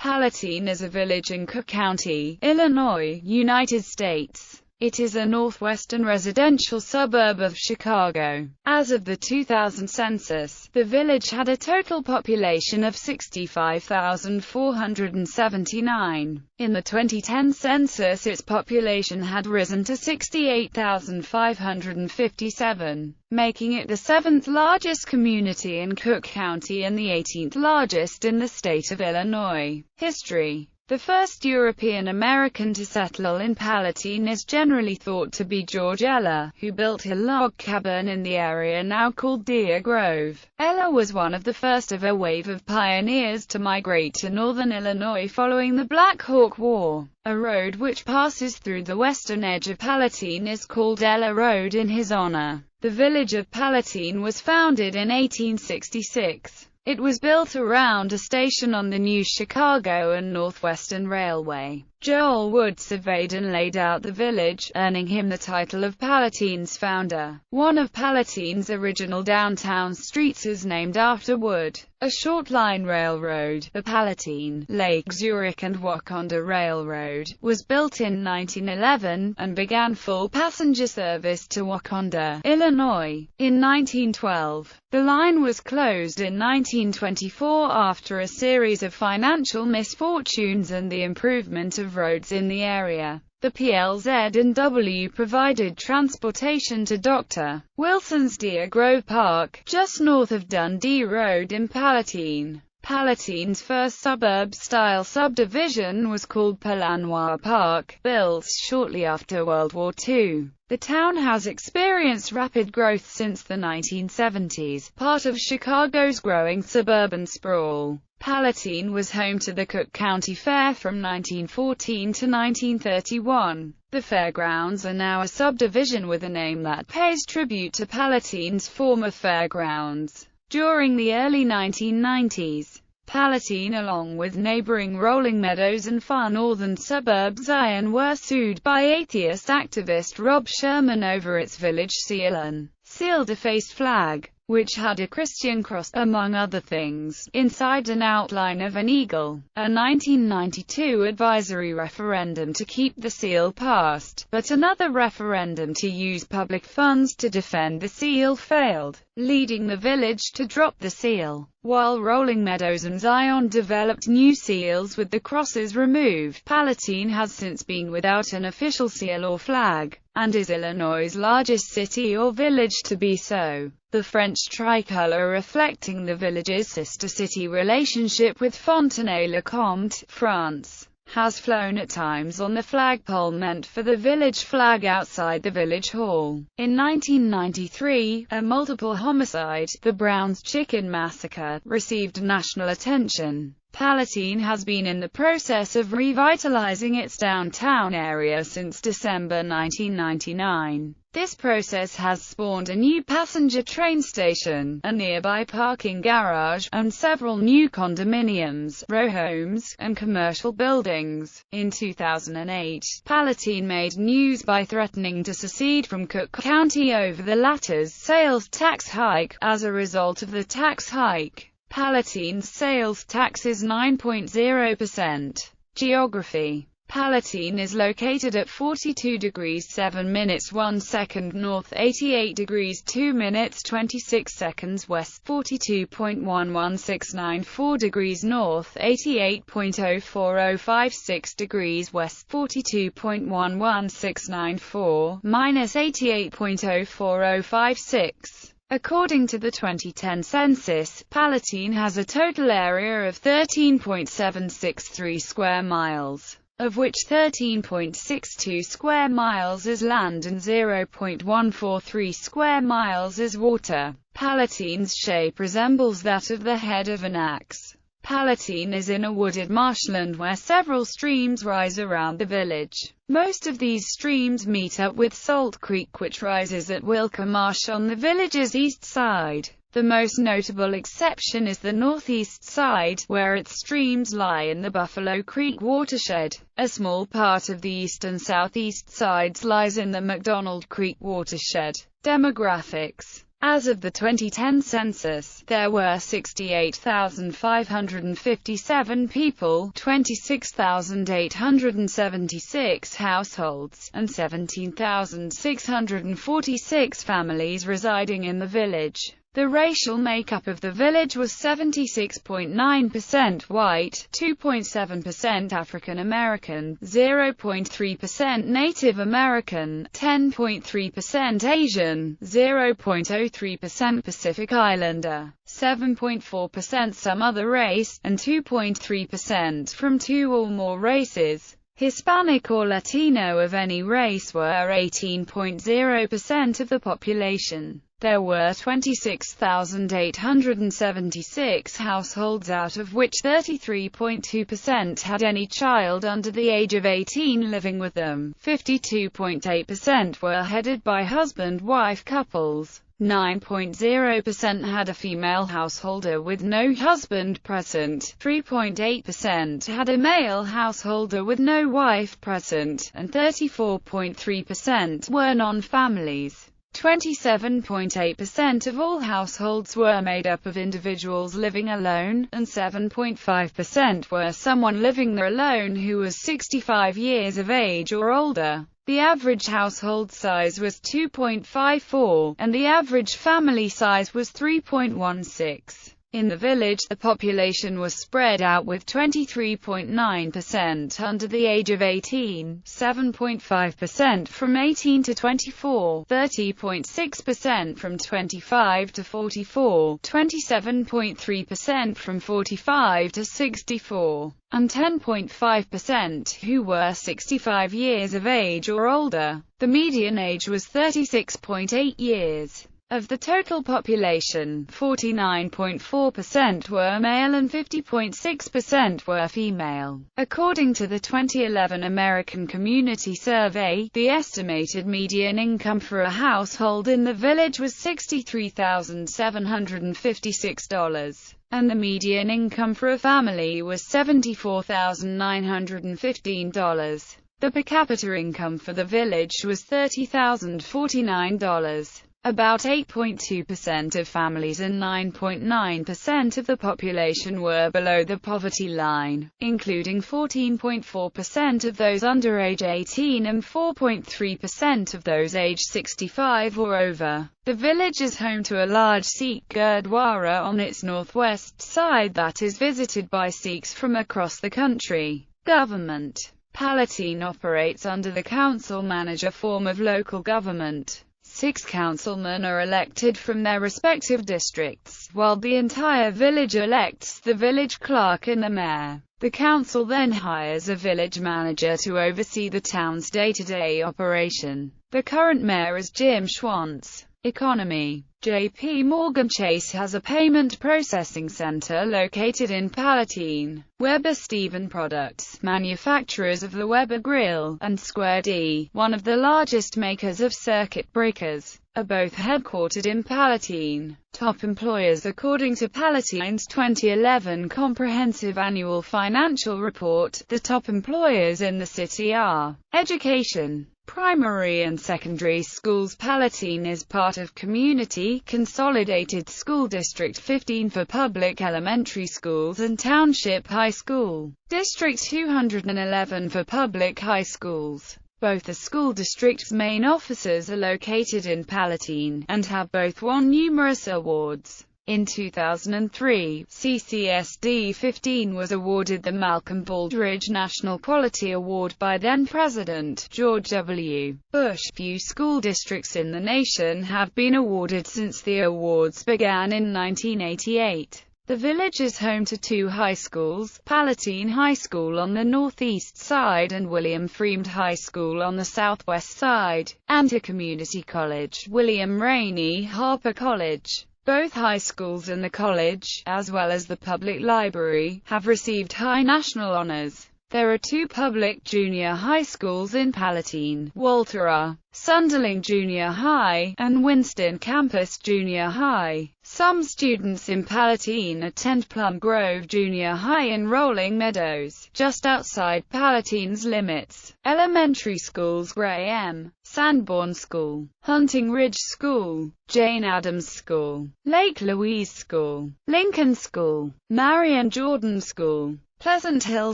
Palatine is a village in Cook County, Illinois, United States. It is a northwestern residential suburb of Chicago. As of the 2000 census, the village had a total population of 65,479. In the 2010 census, its population had risen to 68,557, making it the 7th largest community in Cook County and the 18th largest in the state of Illinois. History. The first European American to settle in Palatine is generally thought to be George Eller, who built a log cabin in the area now called Deer Grove. Eller was one of the first of a wave of pioneers to migrate to northern Illinois following the Black Hawk War. A road which passes through the western edge of Palatine is called Eller Road in his honor. The village of Palatine was founded in 1866. It was built around a station on the new Chicago and Northwestern Railway. Joel Wood surveyed and laid out the village, earning him the title of Palatine's founder. One of Palatine's original downtown streets is named after Wood. A short line railroad, the Palatine, Lake Zurich and Wakonda Railroad, was built in 1911, and began full passenger service to Wakonda, Illinois, in 1912. The line was closed in 1924 after a series of financial misfortunes and the improvement of roads in the area. The PLZ&W provided transportation to Dr. Wilson's Deer Grove Park, just north of Dundee Road in Palatine. Palatine's first suburb-style subdivision was called Palanoir Park, built shortly after World War II. The town has experienced rapid growth since the 1970s, part of Chicago's growing suburban sprawl. Palatine was home to the Cook County Fair from 1914 to 1931. The fairgrounds are now a subdivision with a name that pays tribute to Palatine's former fairgrounds. During the early 1990s, Palatine, along with neighboring Rolling Meadows and far northern suburb Zion, were sued by atheist activist Rob Sherman over its village seal defaced flag, which had a Christian cross, among other things, inside an outline of an eagle. A 1992 advisory referendum to keep the seal passed, but another referendum to use public funds to defend the seal failed, leading the village to drop the seal. While Rolling Meadows and Zion developed new seals with the crosses removed, Palatine has since been without an official seal or flag, and is Illinois' largest city or village to be so. The French tricolour, reflecting the village's sister city relationship with Fontenay-le-Comte, France, has flown at times on the flagpole meant for the village flag outside the village hall. In 1993, a multiple homicide, the Brown's Chicken Massacre, received national attention. Palatine has been in the process of revitalizing its downtown area since December 1999. This process has spawned a new passenger train station, a nearby parking garage, and several new condominiums, row homes, and commercial buildings. In 2008, Palatine made news by threatening to secede from Cook County over the latter's sales tax hike. As a result of the tax hike, Palatine's sales tax is 9.0%. Geography. Palatine is located at 42 degrees 7 minutes 1 second north, 88 degrees 2 minutes 26 seconds west, 42.11694 degrees north, 88.04056 degrees west, 42.11694, minus 88.04056. According to the 2010 census, Palatine has a total area of 13.763 square miles, of which 13.62 square miles is land and 0.143 square miles is water. Palatine's shape resembles that of the head of an axe. Palatine is in a wooded marshland where several streams rise around the village. Most of these streams meet up with Salt Creek, which rises at Wilka Marsh on the village's east side. The most notable exception is the northeast side, where its streams lie in the Buffalo Creek watershed. A small part of the east and southeast sides lies in the McDonald Creek watershed. Demographics. As of the 2010 census, there were 68,557 people, 26,876 households, and 17,646 families residing in the village. The racial makeup of the village was 76.9% white, 2.7% African American, 0.3% Native American, 10.3% Asian, 0.03% Pacific Islander, 7.4% some other race, and 2.3% from two or more races. Hispanic or Latino of any race were 18.0% of the population. There were 26,876 households, out of which 33.2% had any child under the age of 18 living with them. 52.8% were headed by husband-wife couples. 9.0% had a female householder with no husband present, 3.8% had a male householder with no wife present, and 34.3% were non-families. 27.8% of all households were made up of individuals living alone, and 7.5% were someone living there alone who was 65 years of age or older. The average household size was 2.54, and the average family size was 3.16. In the village, the population was spread out with 23.9% under the age of 18, 7.5% from 18 to 24, 30.6% from 25 to 44, 27.3% from 45 to 64, and 10.5% who were 65 years of age or older. The median age was 36.8 years. Of the total population, 49.4% were male and 50.6% were female. According to the 2011 American Community Survey, the estimated median income for a household in the village was $63,756, and the median income for a family was $74,915. The per capita income for the village was $30,049. About 8.2% of families and 9.9% of the population were below the poverty line, including 14.4% of those under age 18 and 4.3% of those aged 65 or over. The village is home to a large Sikh Gurdwara on its northwest side that is visited by Sikhs from across the country. Government. Palatine operates under the council-manager form of local government. 6 councilmen are elected from their respective districts, while the entire village elects the village clerk and the mayor. The council then hires a village manager to oversee the town's day-to-day operation. The current mayor is Jim Schwantz. Economy. J.P. Morgan Chase has a payment processing center located in Palatine. Weber Stephen Products, manufacturers of the Weber Grill, and Square D, one of the largest makers of circuit breakers, are both headquartered in Palatine. Top employers. According to Palatine's 2011 Comprehensive Annual Financial Report, the top employers in the city are education. Primary and secondary schools. Palatine is part of Community Consolidated School District 15 for public elementary schools and Township High School. District 211 for public high schools. Both the school district's main offices are located in Palatine, and have both won numerous awards. In 2003, CCSD 15 was awarded the Malcolm Baldrige National Quality Award by then-President George W. Bush. Few school districts in the nation have been awarded since the awards began in 1988. The village is home to 2 high schools, Palatine High School on the northeast side and William Fremd High School on the southwest side, and a community college, William Rainey Harper College. Both high schools and the college, as well as the public library, have received high national honors. There are 2 public junior high schools in Palatine, Walter R. Sunderling Junior High, and Winston Campus Junior High. Some students in Palatine attend Plum Grove Junior High in Rolling Meadows, just outside Palatine's limits. Elementary schools. Gray M. Sanborn School, Hunting Ridge School, Jane Addams School, Lake Louise School, Lincoln School, Marion Jordan School, Pleasant Hill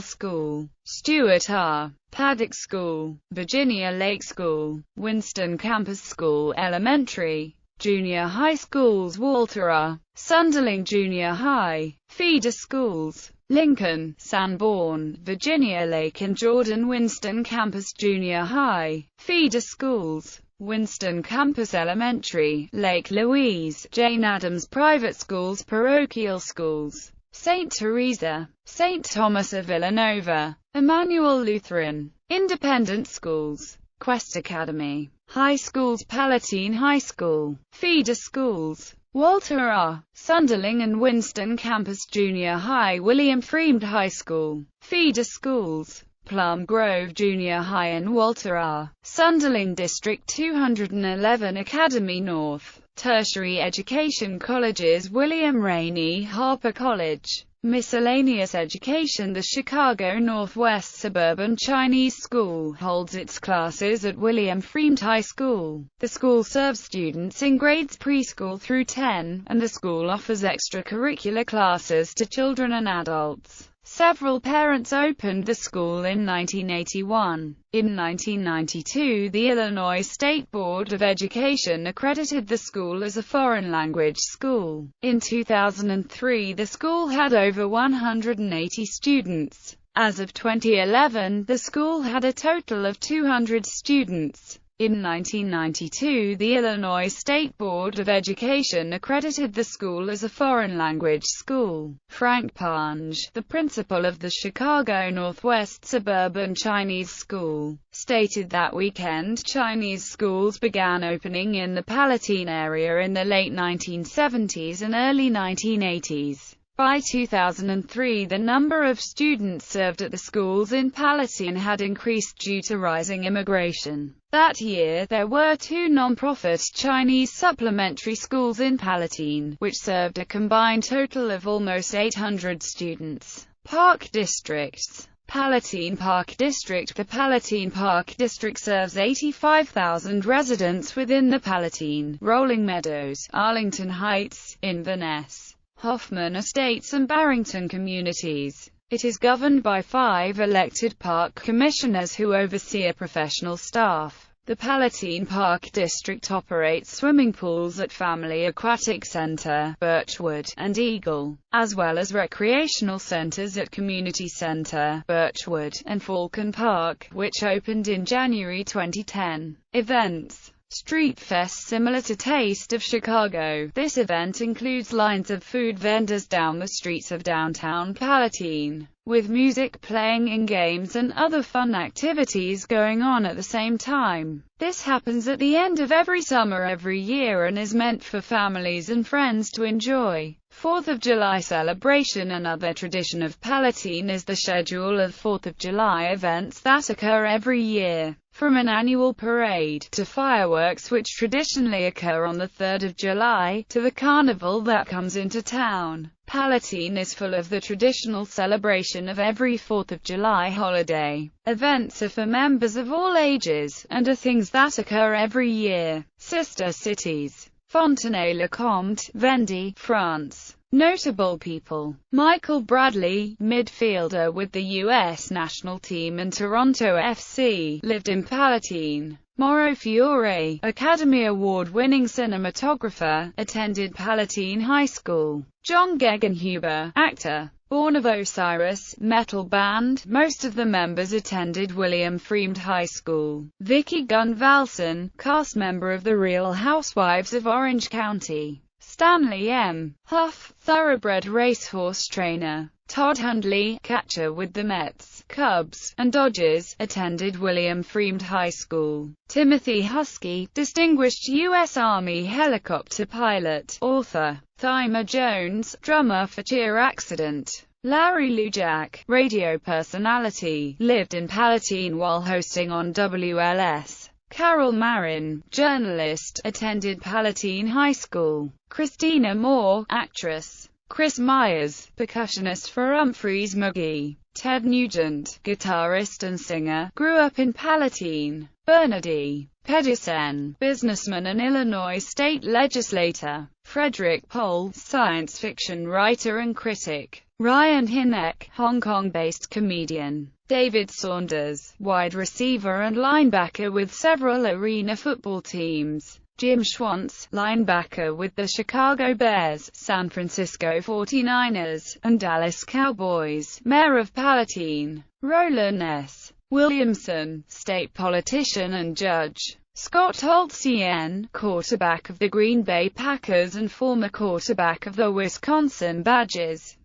School, Stuart R. Paddock School, Virginia Lake School, Winston Campus School Elementary, Junior High Schools, Walter R. Sunderling Junior High, feeder schools, Lincoln, Sanborn, Virginia Lake and Jordan, Winston Campus Junior High, feeder schools, Winston Campus Elementary, Lake Louise, Jane Addams Private Schools, parochial schools, St. Teresa, St. Thomas of Villanova, Emmanuel Lutheran, independent schools, Quest Academy, high schools, Palatine High School, feeder schools, Walter R. Sunderling and Winston Campus Junior High, William Fremd High School, feeder schools, Plum Grove Junior High and Walter R. Sunderling District 211 Academy North, tertiary education colleges, William Rainey Harper College, miscellaneous education. The Chicago Northwest Suburban Chinese School holds its classes at William Fremd High School. The school serves students in grades preschool through 10, and the school offers extracurricular classes to children and adults. Several parents opened the school in 1981. In 1992, the Illinois State Board of Education accredited the school as a foreign language school. In 2003, the school had over 180 students. As of 2011, the school had a total of 200 students. In 1992, the Illinois State Board of Education accredited the school as a foreign language school. Frank Pange, the principal of the Chicago Northwest Suburban Chinese School, stated that weekend Chinese schools began opening in the Palatine area in the late 1970s and early 1980s. By 2003, the number of students served at the schools in Palatine had increased due to rising immigration. That year, there were 2 non-profit Chinese supplementary schools in Palatine, which served a combined total of almost 800 students. Park districts. Palatine Park District. The Palatine Park District serves 85,000 residents within the Palatine, Rolling Meadows, Arlington Heights, Inverness, Hoffman Estates and Barrington communities. It is governed by 5 elected park commissioners who oversee a professional staff. The Palatine Park District operates swimming pools at Family Aquatic Center, Birchwood, and Eagle, as well as recreational centers at Community Center, Birchwood, and Falcon Park, which opened in January 2010. Events. Street Fest. Similar to Taste of Chicago, this event includes lines of food vendors down the streets of downtown Palatine, with music playing and games and other fun activities going on at the same time. This happens at the end of every summer every year and is meant for families and friends to enjoy. 4th of July celebration. Another tradition of Palatine is the schedule of 4th of July events that occur every year. From an annual parade, to fireworks which traditionally occur on the 3rd of July, to the carnival that comes into town, Palatine is full of the traditional celebration of every 4th of July holiday. Events are for members of all ages, and are things that occur every year. Sister cities. Fontenay-le-Comte, Vendée, France. Notable people. Michael Bradley, midfielder with the U.S. national team and Toronto FC, lived in Palatine. Mauro Fiore, Academy Award-winning cinematographer, attended Palatine High School. John Gegenhuber, actor, born of Osiris, metal band, most of the members attended William Fremd High School. Vicky Gunvalson, cast member of The Real Housewives of Orange County. Stanley M. Huff, thoroughbred racehorse trainer. Todd Hundley, catcher with the Mets, Cubs, and Dodgers, attended William Fremd High School. Timothy Husky, distinguished U.S. Army helicopter pilot, author. Thyma Jones, drummer for Cheer Accident. Larry Lujak, radio personality, lived in Palatine while hosting on WLS. Carol Marin, journalist, attended Palatine High School. Christina Moore, actress. Chris Myers, percussionist for Humphreys McGee. Ted Nugent, guitarist and singer, grew up in Palatine. Bernard E. Pedersen, businessman and Illinois state legislator. Frederick Pohl, science fiction writer and critic. Ryan Hinek, Hong Kong-based comedian. David Saunders, wide receiver and linebacker with several arena football teams. Jim Schwantz, linebacker with the Chicago Bears, San Francisco 49ers, and Dallas Cowboys. Mayor of Palatine. Roland S. Williamson, state politician and judge. Scott Holtz, quarterback of the Green Bay Packers and former quarterback of the Wisconsin Badgers.